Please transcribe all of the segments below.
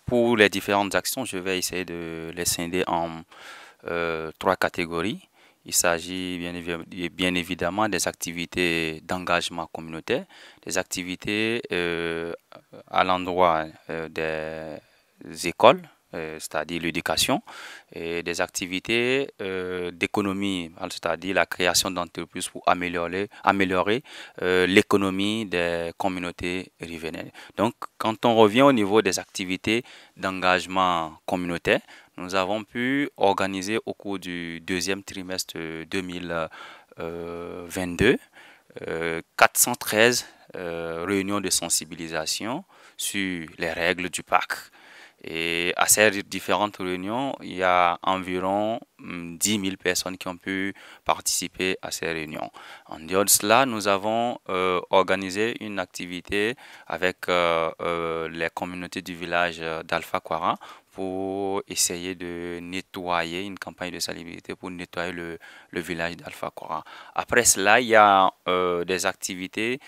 Pour les différentes actions, je vais essayer de les scinder en trois catégories. Il s'agit bien évidemment des activités d'engagement communautaire, des activités à l'endroit des écoles, c'est-à-dire l'éducation, et des activités d'économie, c'est-à-dire la création d'entreprises pour améliorer l'économie des communautés riveraines. Donc, quand on revient au niveau des activités d'engagement communautaire, nous avons pu organiser au cours du deuxième trimestre 2022 413 réunions de sensibilisation sur les règles du parc. Et à ces différentes réunions, il y a environ 10 000 personnes qui ont pu participer à ces réunions. En dehors de cela, nous avons organisé une activité avec les communautés du village d'Alpha Kwara pour essayer de nettoyer, une campagne de salubrité pour nettoyer le village d'Alpha Kwara. Après cela, il y a des activités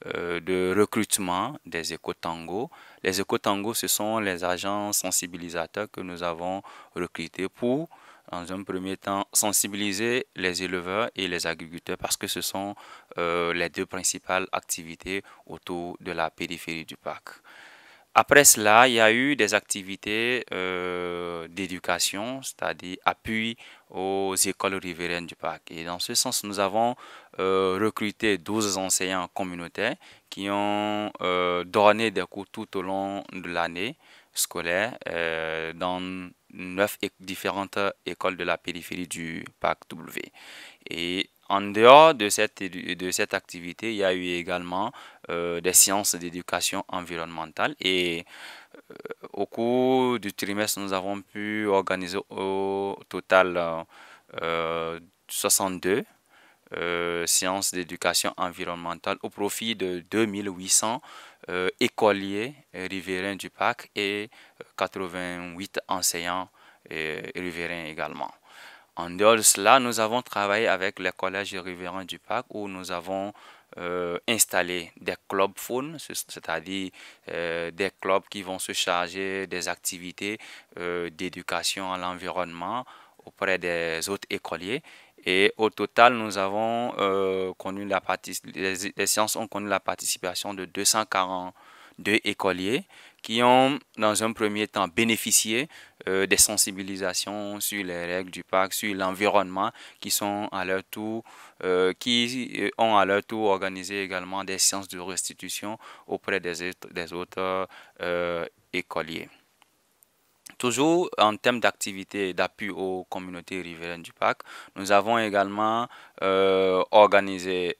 de recrutement des éco-tangos. Les éco-tangos, ce sont les agents sensibilisateurs que nous avons recrutés pour, dans un premier temps, sensibiliser les éleveurs et les agriculteurs parce que ce sont les deux principales activités autour de la périphérie du parc. Après cela, il y a eu des activités d'éducation, c'est-à-dire appui aux écoles riveraines du parc. Et dans ce sens, nous avons recruté 12 enseignants communautaires qui ont donné des cours tout au long de l'année scolaire dans 9 différentes écoles de la périphérie du parc W. Et en dehors de cette activité, il y a eu également des séances d'éducation environnementale et au cours du trimestre, nous avons pu organiser au total 62 séances d'éducation environnementale au profit de 2800 écoliers riverains du parc et 88 enseignants riverains également. En dehors de cela, nous avons travaillé avec les collèges riverains du parc où nous avons installé des clubs faunes, c'est-à-dire des clubs qui vont se charger des activités d'éducation à l'environnement auprès des autres écoliers. Et au total, nous avons les séances ont connu la participation de 242 écoliers qui ont, dans un premier temps, bénéficié des sensibilisations sur les règles du parc, sur l'environnement, qui ont à leur tour organisé également des séances de restitution auprès des autres écoliers. Toujours en termes d'activité d'appui aux communautés riveraines du parc, nous avons également organisé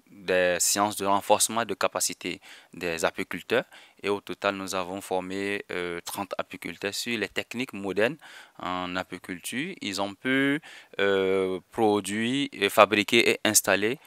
des séances de renforcement de capacité des apiculteurs et au total nous avons formé 30 apiculteurs sur les techniques modernes en apiculture. Ils ont pu produire, fabriquer et installer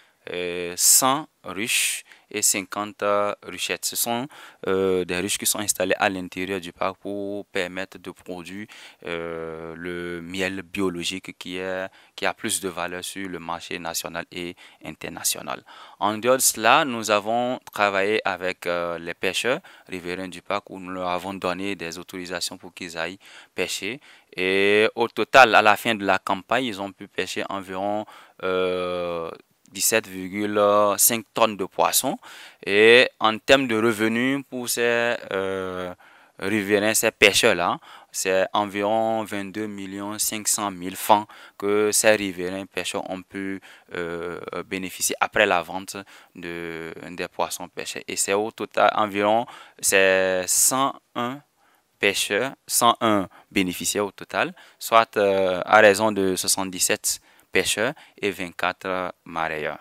100 ruches et 50 ruchettes. Ce sont des ruches qui sont installées à l'intérieur du parc pour permettre de produire le miel biologique qui a plus de valeur sur le marché national et international. En dehors de cela, nous avons travaillé avec les pêcheurs riverains du parc où nous leur avons donné des autorisations pour qu'ils aillent pêcher. Et au total, à la fin de la campagne, ils ont pu pêcher environ 17,5 tonnes de poissons. Et en termes de revenus pour ces riverains, ces pêcheurs-là, c'est environ 22 500 000 francs que ces riverains pêcheurs ont pu bénéficier après la vente des poissons pêchés. Et c'est au total environ 101 pêcheurs, 101 bénéficiaires au total, soit à raison de 77 pêcheurs et 24 mareyeurs.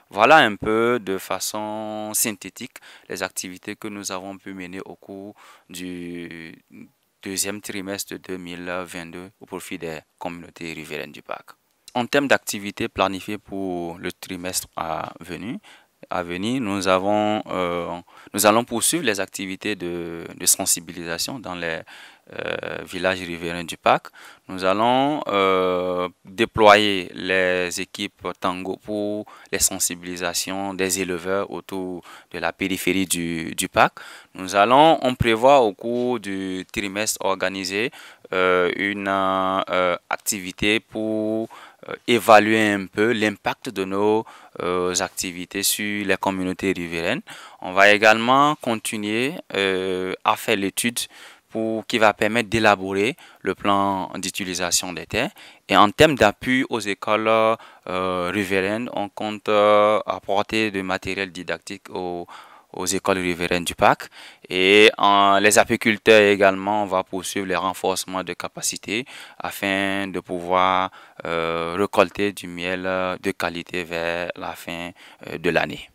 Voilà un peu de façon synthétique les activités que nous avons pu mener au cours du deuxième trimestre de 2022 au profit des communautés riveraines du parc. En termes d'activités planifiées pour le trimestre à venir, à venir, nous allons poursuivre les activités de sensibilisation dans les villages riverains du parc. Nous allons déployer les équipes Tango pour les sensibilisations des éleveurs autour de la périphérie du parc. On prévoit au cours du trimestre organisé une activité pour évaluer un peu l'impact de nos activités sur les communautés riveraines. On va également continuer à faire l'étude qui va permettre d'élaborer le plan d'utilisation des terres. Et en termes d'appui aux écoles riveraines, on compte apporter du matériel didactique aux écoles riveraines du parc. Et les apiculteurs également, on va poursuivre les renforcements de capacité afin de pouvoir récolter du miel de qualité vers la fin de l'année.